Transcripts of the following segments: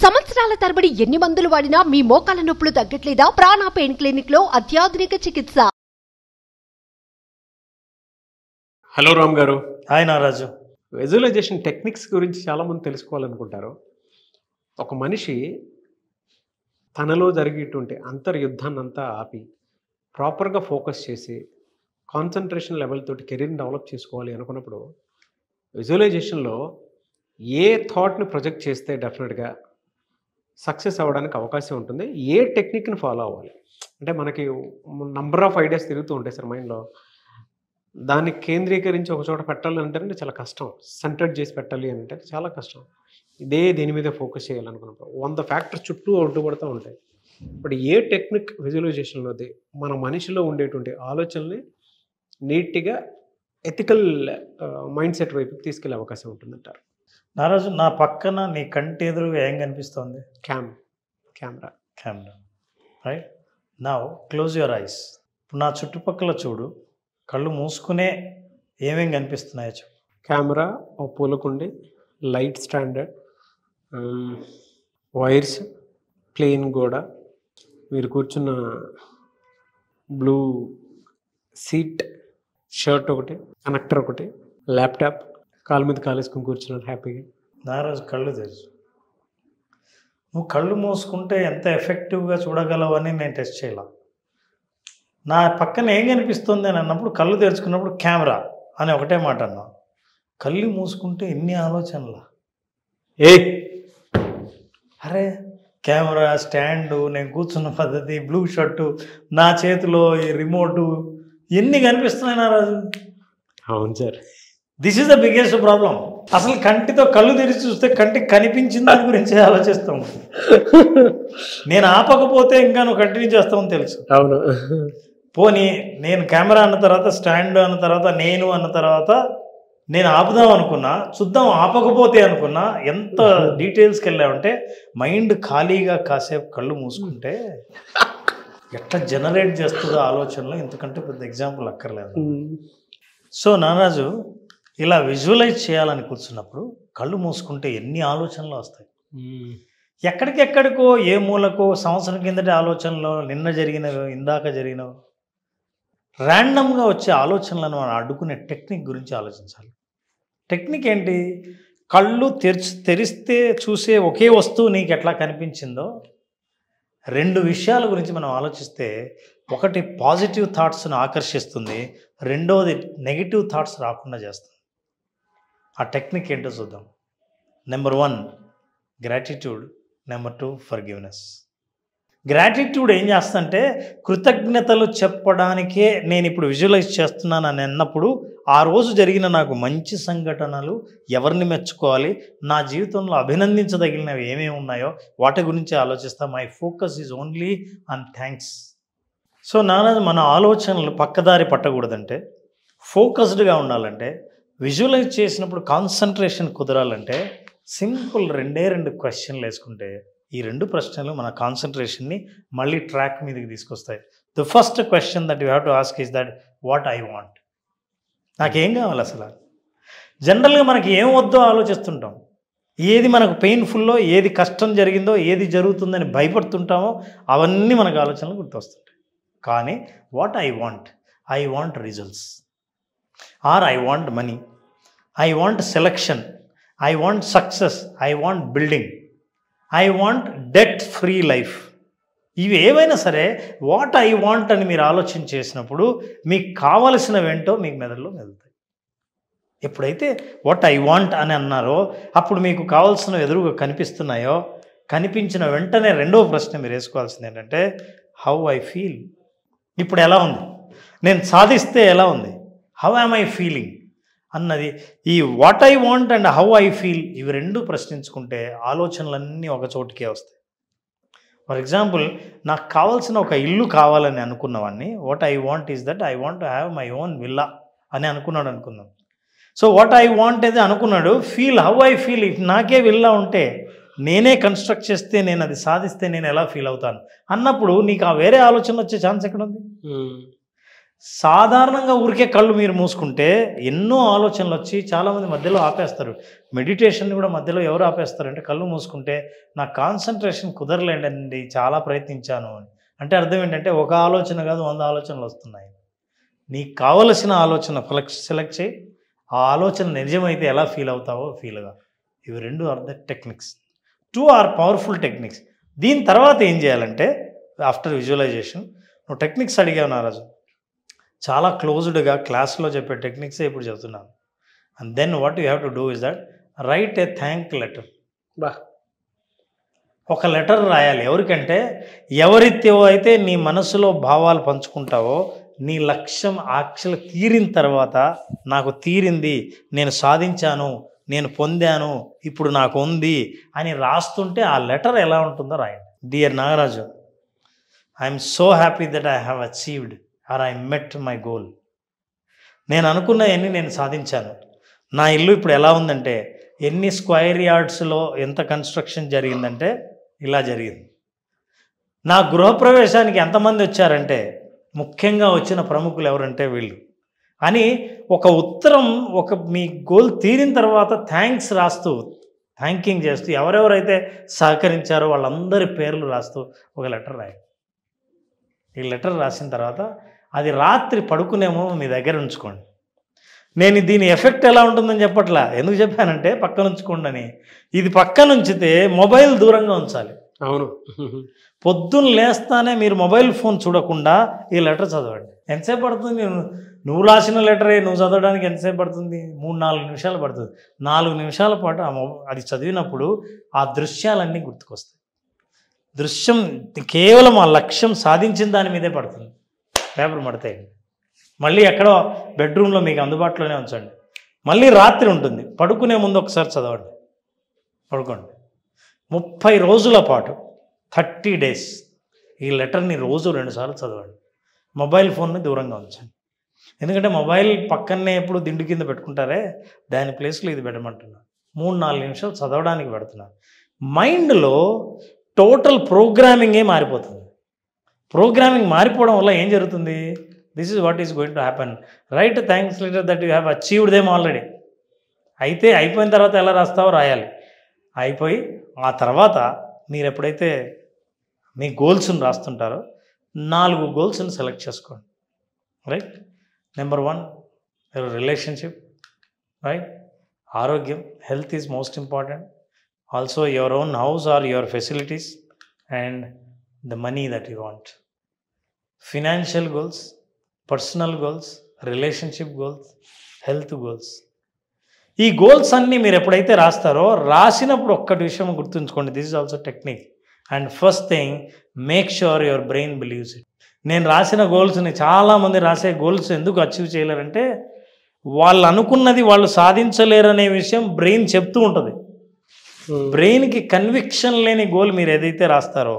సంవత్సరాల తరబడి ఎన్ని మందులు వాడినా మీ మోకాల నొప్పులు తగ్గట్లేదా? ప్రాణ పెయిన్ క్లినిక్ లో అత్యాధునిక చికిత్స. హలో రామ్ గారు. హాయ్ నారాజు. విజువలైజేషన్ టెక్నిక్స్ గురించి చాలామంది తెలుసుకోవాలనుకుంటారు. ఒక మనిషి తనలో జరిగేటువంటి అంతర్యుద్ధాన్ని అంతా ఆపి ప్రాపర్గా ఫోకస్ చేసి కాన్సన్ట్రేషన్ లెవెల్ తోటి కెరీర్ని డెవలప్ చేసుకోవాలి అనుకున్నప్పుడు విజువలైజేషన్లో ఏ థాట్ని ప్రొజెక్ట్ చేస్తే డెఫినెట్గా సక్సెస్ అవ్వడానికి అవకాశం ఉంటుంది, ఏ టెక్నిక్ని ఫాలో అవ్వాలి అంటే మనకి నంబర్ ఆఫ్ ఐడియాస్ తిరుగుతూ ఉంటాయి సార్ మైండ్లో. దాన్ని కేంద్రీకరించి ఒక చోట పెట్టాలి అంటే చాలా కష్టం. సెంటర్డ్ చేసి పెట్టాలి అంటే చాలా కష్టం. దీని మీద ఫోకస్ చేయాలనుకున్నప్పుడు 100 ఫ్యాక్టర్స్ చుట్టూ అడ్డుపడుతూ ఉంటాయి. బట్ ఏ టెక్నిక్ విజువలైజేషన్లోది మన మనిషిలో ఉండేటువంటి ఆలోచనల్ని నీట్గా ఎథికల్ మైండ్ సెట్ వైపు తీసుకెళ్లే అవకాశం ఉంటుందంటారు. నారాజు, నా పక్కన నీ కంటి ఎదురుగా ఏం కనిపిస్తుంది? Camera. Right now close your eyes. ఇప్పుడు నా చుట్టుపక్కల చూడు, కళ్ళు మూసుకునే ఏమేం కనిపిస్తున్నాయో చెప్పు. కెమెరా, ఓ పూలకుండి, లైట్ స్టాండర్డ్, వైర్స్, ప్లేన్ గోడ, మీరు కూర్చున్న బ్లూ సీట్, షర్ట్ ఒకటి, కనెక్టర్ ఒకటి, ల్యాప్టాప్, కాలు మీద కాలేసుకుని కూర్చున్నాను హ్యాపీగా. నారాజు, కళ్ళు తెరుచు. నువ్వు కళ్ళు మూసుకుంటే ఎంత ఎఫెక్టివ్గా చూడగలవని నేను టెస్ట్ చేయాల. నా పక్కన ఏం కనిపిస్తుంది అని అన్నప్పుడు కళ్ళు తెరుచుకున్నప్పుడు కెమెరా అని ఒకటే మాట అన్నా. కళ్ళు మూసుకుంటే ఎన్ని ఆలోచనలా. అరే కెమెరా, స్టాండు, నేను కూర్చున్న పద్ధతి, బ్లూ షర్టు, నా చేతిలో ఈ రిమోటు, ఎన్ని కనిపిస్తున్నాయి నారాజు. అవును sir, this is the biggest problem. అసలు కంటితో కళ్ళు తెరిచి చూస్తే కంటికి కనిపించిన దాని గురించి ఆలోచిస్తాం. నేను ఆపకపోతే ఇంకా నువ్వు కంటిన్యూ చేస్తామని తెలుసు. అవును. పోనీ నేను కెమెరా అన్న తర్వాత, స్టాండ్ అన్న తర్వాత, నేను అన్న తర్వాత నేను ఆపుదాం అనుకున్నా, చూద్దాం ఆపకపోతే అనుకున్నా, ఎంత డీటెయిల్స్కి వెళ్ళామంటే మైండ్ ఖాళీగా కాసేపు కళ్ళు మూసుకుంటే ఎట్లా జనరేట్ చేస్తుందో ఆలోచనలో, ఇంతకంటే పెద్ద ఎగ్జాంపుల్ అక్కర్లేదు. సో నారాజు, ఇలా విజువలైజ్ చేయాలని కూర్చున్నప్పుడు కళ్ళు మూసుకుంటే ఎన్ని ఆలోచనలు వస్తాయి. ఎక్కడికెక్కడికో, ఏ మూలకో, సంవత్సరం కిందటి ఆలోచనలో, నిన్న జరిగినవి, ఇందాక జరిగినవి, ర్యాండమ్గా వచ్చే ఆలోచనలను మనం అడ్డుకునే టెక్నిక్ గురించి ఆలోచించాలి. టెక్నిక్ ఏంటి? కళ్ళు తెరిస్తే చూసే ఒకే వస్తువు నీకు ఎట్లా కనిపించిందో 2 విషయాల గురించి మనం ఆలోచిస్తే, ఒకటి పాజిటివ్ థాట్స్ను ఆకర్షిస్తుంది, రెండవది నెగిటివ్ థాట్స్ రాకుండా చేస్తుంది. ఆ టెక్నిక్ ఏంటో చూద్దాం. Number 1 gratitude, number 2 forgiveness. Gratitude ఏం చేస్తంటే, కృతజ్ఞతలు చెప్పడానికే నేను ఇప్పుడు విజువలైజ్ చేస్తున్నాను అని అన్నప్పుడు, ఆ రోజు జరిగిన నాకు మంచి సంఘటనలు, ఎవరిని మెచ్చుకోవాలి, నా జీవితంలో అభినందించదగినవి ఏమేమి ఉన్నాయో వాటి గురించి ఆలోచిస్తా. My focus is only on thanks. So నారాజు, మన ఆలోచనలు పక్కదారి పట్టకూడదంటే, ఫోకస్డ్గా ఉండాలంటే, విజువలైజ్ చేసినప్పుడు కాన్సన్ట్రేషన్ కుదరాలంటే సింపుల్ 2 క్వశ్చన్లు వేసుకుంటే, ఈ 2 ప్రశ్నలు మన కాన్సన్ట్రేషన్ని మళ్ళీ ట్రాక్ మీదకి తీసుకొస్తాయి. The first question that you have to ask is that what I want. నాకేం కావాలి అసలు? జనరల్గా మనకి ఏం వద్దో ఆలోచిస్తుంటాం. ఏది మనకు పెయిన్ఫుల్లో, ఏది కష్టం జరిగిందో, ఏది జరుగుతుందని భయపడుతుంటామో అవన్నీ మనకు ఆలోచనలు గుర్తొస్తుంటాయి. కానీ what I want results, or I want money, I want selection, I want success, I want building, I want debt free life. ఇవి ఏవైనా సరే వాట్ ఐ వాంట్ అని మీరు ఆలోచన చేసినప్పుడు మీకు కావలసినవేంటో మీకు మెదడులో మెదులుతాయి. ఎప్పుడైతే వాట్ ఐ వాంట్ అని అన్నారో, అప్పుడు మీకు కావాల్సినవి ఎదురుగా కనిపిస్తున్నాయో, కనిపించిన వెంటనే రెండవ ప్రశ్న మీరు వేసుకోవాల్సింది ఏంటంటే, హౌ ఐ ఫీల్. ఇప్పుడు ఎలా ఉంది, నేను సాధిస్తే ఎలా ఉంది, హౌ యామ్ ఐ ఫీలింగ్ అన్నది. ఈ what I want and how I feel, ఇవి 2 ప్రశ్నించుకుంటే ఆలోచనలన్నీ ఒక చోటుకే వస్తాయి. ఫర్ ఎగ్జాంపుల్, నాకు కావాల్సిన ఒక ఇల్లు కావాలని అనుకున్నవాడిని, what I want is that I want to have my own villa అని అనుకున్నాడు అనుకుందాం. సో వాట్ ఐ వాంట్ అయితే అనుకున్నాడు, ఫీల్ హౌ ఐ ఫీల్. నాకే విల్లా ఉంటే, నేనే కన్స్ట్రక్ట్ చేస్తే, నేను అది సాధిస్తే నేను ఎలా ఫీల్ అవుతాను అన్నప్పుడు నీకు ఆ వేరే ఆలోచన వచ్చే ఛాన్స్ ఎక్కడ ఉంది? సాధారణంగా ఊరికే కళ్ళు మీరు మూసుకుంటే ఎన్నో ఆలోచనలు వచ్చి చాలామంది మధ్యలో ఆపేస్తారు. మెడిటేషన్ కూడా మధ్యలో ఎవరు ఆపేస్తారంటే కళ్ళు మూసుకుంటే నాకు కాన్సన్ట్రేషన్ కుదరలేండి, చాలా ప్రయత్నించాను అని. అంటే అర్థం ఏంటంటే ఒక ఆలోచన కాదు 100 ఆలోచనలు వస్తున్నాయి. నీకు కావలసిన ఆలోచన సెలెక్ట్ చేయి, ఆ ఆలోచన నిజమైతే ఎలా ఫీల్ అవుతావో ఫీల్గా. ఇవి 2 are the techniques. 2 are powerful techniques. దీని తర్వాత ఏం చేయాలంటే ఆఫ్టర్ విజువలైజేషన్ నువ్వు టెక్నిక్స్ అడిగావు నారాజు, చాలా క్లోజ్డ్గా క్లాస్లో చెప్పే టెక్నిక్సే ఇప్పుడు చెప్తున్నాను. And then what you have to do is that write a thank letter. ఒక లెటర్ రాయాలి. ఎవరికంటే ఎవరితో అయితే నీ మనసులో భావాలు పంచుకుంటావో, నీ లక్ష్యం యాక్చువల్ తీరిన తర్వాత నాకు తీరింది, నేను సాధించాను, నేను పొందాను, ఇప్పుడు నాకు ఉంది అని రాస్తుంటే ఆ లెటర్ ఎలా ఉంటుందో రాయండి. Dear Nagaraju, I'm so happy that I have achieved or I met my goal. నేను అనుకున్నవన్నీ నేను సాధించాను. నా ఇల్లు ఇప్పుడు ఎలా ఉందంటే ఎన్ని స్క్వేర్ యార్డ్స్లో ఎంత కన్స్ట్రక్షన్ జరిగిందంటే ఇలా జరిగింది. నా గృహప్రవేశానికి ఎంతమంది వచ్చారంటే ముఖ్యంగా వచ్చిన ప్రముఖులు ఎవరంటే వీళ్ళు అని ఒక ఉత్తరం, ఒక మీ గోల్ తీరిన తర్వాత థ్యాంక్స్ రాస్తూ, థ్యాంకింగ్ చేస్తూ, ఎవరెవరైతే సహకరించారో వాళ్ళందరి పేర్లు రాస్తూ ఒక లెటర్ రాయండి. ఈ లెటర్ రాసిన తర్వాత అది రాత్రి పడుకునేమో మీ దగ్గర ఉంచుకోండి. నేను దీని ఎఫెక్ట్ ఎలా ఉంటుందని చెప్పట్లా, ఎందుకు చెప్పానంటే పక్కన ఉంచుకోండి అని. ఇది పక్కన ఉంచితే మొబైల్ దూరంగా ఉంచాలి. అవును. పొద్దున్న లేస్తానే మీరు మొబైల్ ఫోన్ చూడకుండా ఈ లెటర్ చదవండి. ఎంతసేపు పడుతుంది? నువ్వు రాసిన లెటరే నువ్వు చదవడానికి ఎంతసేపు పడుతుంది? 3-4 నిమిషాలు పడుతుంది. 4 నిమిషాల పాటు అది చదివినప్పుడు ఆ దృశ్యాలన్నీ గుర్తుకొస్తాయి. దృశ్యం కేవలం ఆ లక్ష్యం సాధించిన దాని మీదే పడుతుంది. పేపర్ మడతాయండి, మళ్ళీ ఎక్కడో బెడ్రూమ్లో మీకు అందుబాటులోనే ఉంచండి. మళ్ళీ రాత్రి ఉంటుంది, పడుకునే ముందు ఒకసారి చదవండి, పడుకోండి. 30 రోజుల పాటు 30 days ఈ లెటర్ని రోజు 2 సార్లు చదవండి. మొబైల్ ఫోన్ని దూరంగా ఉంచండి. ఎందుకంటే మొబైల్ పక్కనే ఎప్పుడు దిండు కింద పెట్టుకుంటారే, దాని ప్లేస్లో ఇది పెట్టమంటున్నాను. 3-4 నిమిషాలు చదవడానికి పెడుతున్నాను. మైండ్లో టోటల్ ప్రోగ్రామింగే మారిపోతుంది. ప్రోగ్రామింగ్ మారిపోవడం వల్ల ఏం జరుగుతుంది? This is what is going to happen. Right thanks letter that you have achieved them already. అయితే అయిపోయిన తర్వాత ఎలా రాస్తావో రాయాలి. అయిపోయి ఆ తర్వాత మీరు ఎప్పుడైతే మీ గోల్స్ని రాస్తుంటారో 4 గోల్స్ని సెలెక్ట్ చేసుకోండి. Right, number 1 your relationship, right, ఆరోగ్యం, health is most important. Also your own house or your facilities and the money that you want. Financial goals, personal goals, relationship goals, health goals. ఈ goals అన్నీ మీరు ఎప్పుడైతే రాస్తారో రాసినప్పుడు ఒక్కటి విషయం గుర్తుంచుకోండి, this is also technique. And first thing, make sure your brain believes it. నేను రాసిన గోల్స్ని చాలామంది రాసే గోల్స్ ఎందుకు అచీవ్ చేయలేరంటే వాళ్ళు అనుకున్నది వాళ్ళు సాధించలేరనే విషయం బ్రెయిన్ చెప్తూ ఉంటుంది. బ్రెయిన్కి కన్విక్షన్ లేని గోల్ మీరు ఏదైతే రాస్తారో,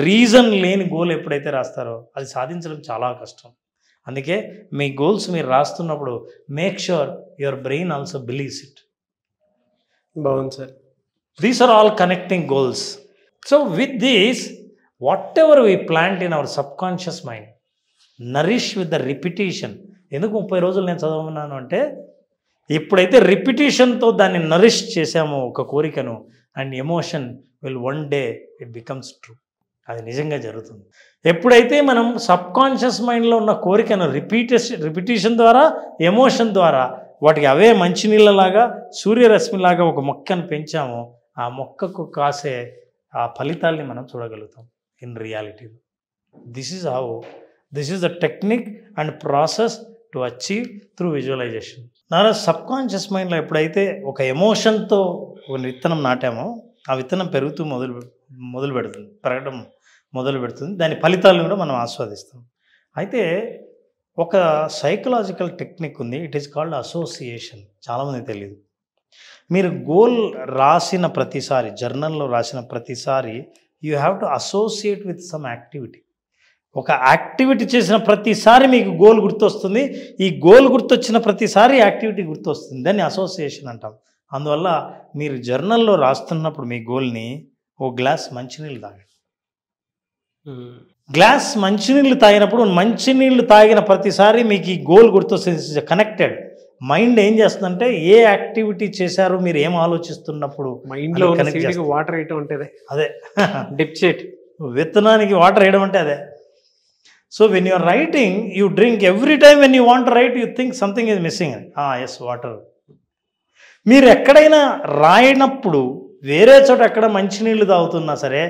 రీజన్ లేని గోల్ ఎప్పుడైతే రాస్తారో అది సాధించడం చాలా కష్టం. అందుకే మీ గోల్స్ మీరు రాస్తున్నప్పుడు make sure your brain also believes it. బాగుంది sir. These are all connecting goals. So with these whatever we plant in our subconscious mind nourish with the repetition. ఎందుకు 30 రోజులు నేను చదవమన్నాను అంటే ఎప్పుడైతే రిపిటేషన్తో దాన్ని నరిష్ చేసామో ఒక కోరికను, and emotion will one day it becomes true. అది నిజంగా జరుగుతుంది. ఎప్పుడైతే మనం సబ్కాన్షియస్ మైండ్లో ఉన్న కోరికను రిపిటేషన్ ద్వారా, ఎమోషన్ ద్వారా వాటికి అవే మంచినీళ్ళలాగా, సూర్యరశ్మిలాగా ఒక మొక్కను పెంచామో ఆ మొక్కకు కాసే ఆ ఫలితాల్ని మనం చూడగలుగుతాం in reality. This is the technique and process to achieve through visualisation. నా సబ్కాన్షియస్ మైండ్లో ఎప్పుడైతే ఒక ఎమోషన్తో ఒక విత్తనం నాటామో ఆ విత్తనం పెరుగుతూ పెరగడం మొదలు పెడుతుంది. దాని ఫలితాలను కూడా మనం ఆస్వాదిస్తాం. అయితే ఒక సైకలాజికల్ టెక్నిక్ ఉంది, ఇట్ ఈస్ కాల్డ్ అసోసియేషన్. చాలామందికి తెలియదు. మీరు గోల్ రాసిన ప్రతిసారి, జర్నల్లో రాసిన ప్రతిసారి you have to associate with some activity. ఒక యాక్టివిటీ చేసిన ప్రతిసారి మీకు గోల్ గుర్తొస్తుంది. ఈ గోల్ గుర్తొచ్చిన ప్రతిసారి యాక్టివిటీ గుర్తొస్తుంది. దాన్ని అసోసియేషన్ అంటాం. అందువల్ల మీరు జర్నల్లో రాస్తున్నప్పుడు మీ గోల్ని 1 గ్లాస్ మంచినీళ్ళు తాగండి. గ్లాస్ మంచినీళ్ళు తాగినప్పుడు మంచినీళ్ళు తాగిన ప్రతిసారి మీకు ఈ గోల్ గుర్తొస్తుంది. కనెక్టెడ్ మైండ్ ఏం చేస్తుందంటే ఏ యాక్టివిటీ చేశారో మీరు ఏం ఆలోచిస్తున్నప్పుడు మైండ్లో వాటర్ వేయటం అంటే అదే డిప్ చేయటం, విత్తనానికి వాటర్ వేయడం అంటే అదే. So when you're writing you drink every time when you want right you think something is missing. Yes water. మీరు ఎక్కడైనా రాయనప్పుడు వేరే చోట ఎక్కడ మంచినీళ్ళు తాగుతున్నా సరే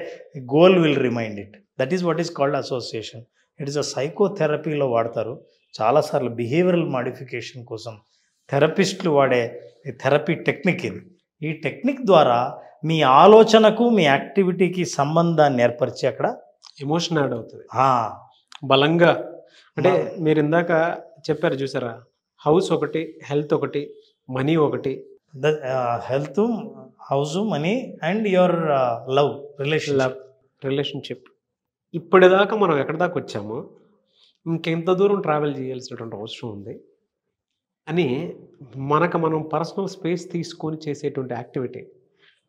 goal will remind it. That is what is called association. It is a సైకోథెరపీలో వాడతారు చాలాసార్లు. బిహేవియరల్ మాడిఫికేషన్ కోసం థెరపిస్టులు వాడే థెరపీ టెక్నిక్ ఇది. ఈ టెక్నిక్ ద్వారా మీ ఆలోచనకు మీ యాక్టివిటీకి సంబంధాన్ని ఏర్పరిచి అక్కడ ఎమోషన్ యాడ్ అవుతుంది బలంగా. అంటే మీరు ఇందాక చెప్పారు చూసారా, హౌస్ ఒకటి, హెల్త్ ఒకటి, మనీ ఒకటి. Health, house, money and your love relationship. ఇప్పటిదాకా మనం ఎక్కడి దాకా వచ్చామో ఇంకెంత దూరం ట్రావెల్ చేయాల్సినటువంటి అవసరం ఉంది అని మనం పర్సనల్ స్పేస్ తీసుకొని చేసేటువంటి యాక్టివిటీ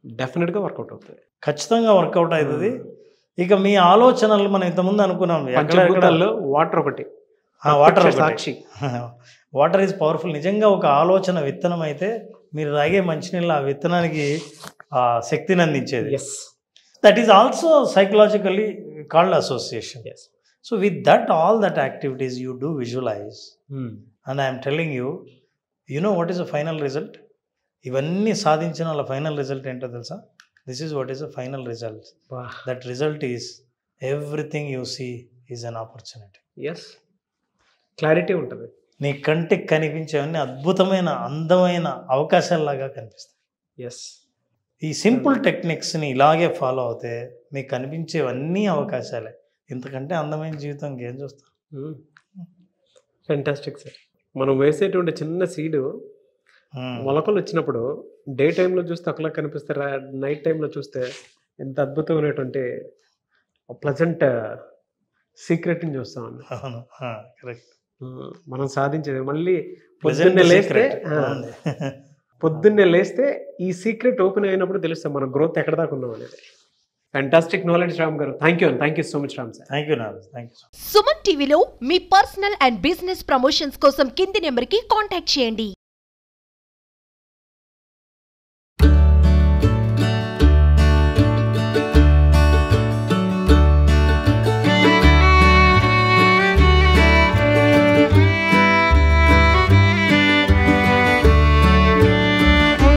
డెఫినెట్గా వర్కౌట్ అవుతుంది. ఖచ్చితంగా వర్కౌట్ అవుతుంది. ఇక మీ ఆలోచనలు మనం ఇంతకుముందు అనుకున్నాం వాటర్ ఒకటి, water Sakshi. Water is powerful. నిజంగా ఒక ఆలోచన విత్తనం అయితే మీరు తాగే మంచినీళ్ళు ఆ విత్తనానికి శక్తిని అందించేది. That is also psychologically called association. So with that all that activities you do visualize and I'm telling you no what is the final result. ఇవన్నీ సాధించిన వాళ్ళ ఫైనల్ రిజల్ట్ ఏంటో తెలుసా? This is what is the final result. That result is everything you see is an opportunity. Clarity ఉంటుంది. నీ కంటికి కనిపించేవన్నీ అద్భుతమైన అందమైన అవకాశాలలాగా కనిపిస్తాయి. ఈ సింపుల్ టెక్నిక్స్ని ఇలాగే ఫాలో అవుతే మీకు కనిపించేవన్నీ అవకాశాలే. ఇంతకంటే అందమైన జీవితం ఇంకేం చూస్తాం. Fantastic sir. మనం వేసేటువంటి చిన్న సీడు మొలకలు వచ్చినప్పుడు డే టైంలో చూస్తే ఒకలా కనిపిస్తారా, నైట్ టైంలో చూస్తే ఎంత అద్భుతమైనటువంటి ప్లజెంట్ సీక్రెట్ని చూస్తామండి. అవును, కరెక్ట్. మనం సాధించేది మళ్ళీ పొద్దున్నే లేస్తే ఈ సీక్రెట్ ఓపెన్ అయినప్పుడు తెలుస్తాం మన గ్రోత్ ఎక్కడ దాకా ఉన్నాం అనేది. ఫ్యాంటాస్టిక్ నాలెడ్జ్ రామ్ గారు. Thank you so much Ram sir. Thank you knowledge. Thank you. Suman టీవీలో మీ పర్సనల్ అండ్ బిజినెస్ ప్రమోషన్స్ కోసం కింది నెంబర్కి కాంటాక్ట్ చేయండి.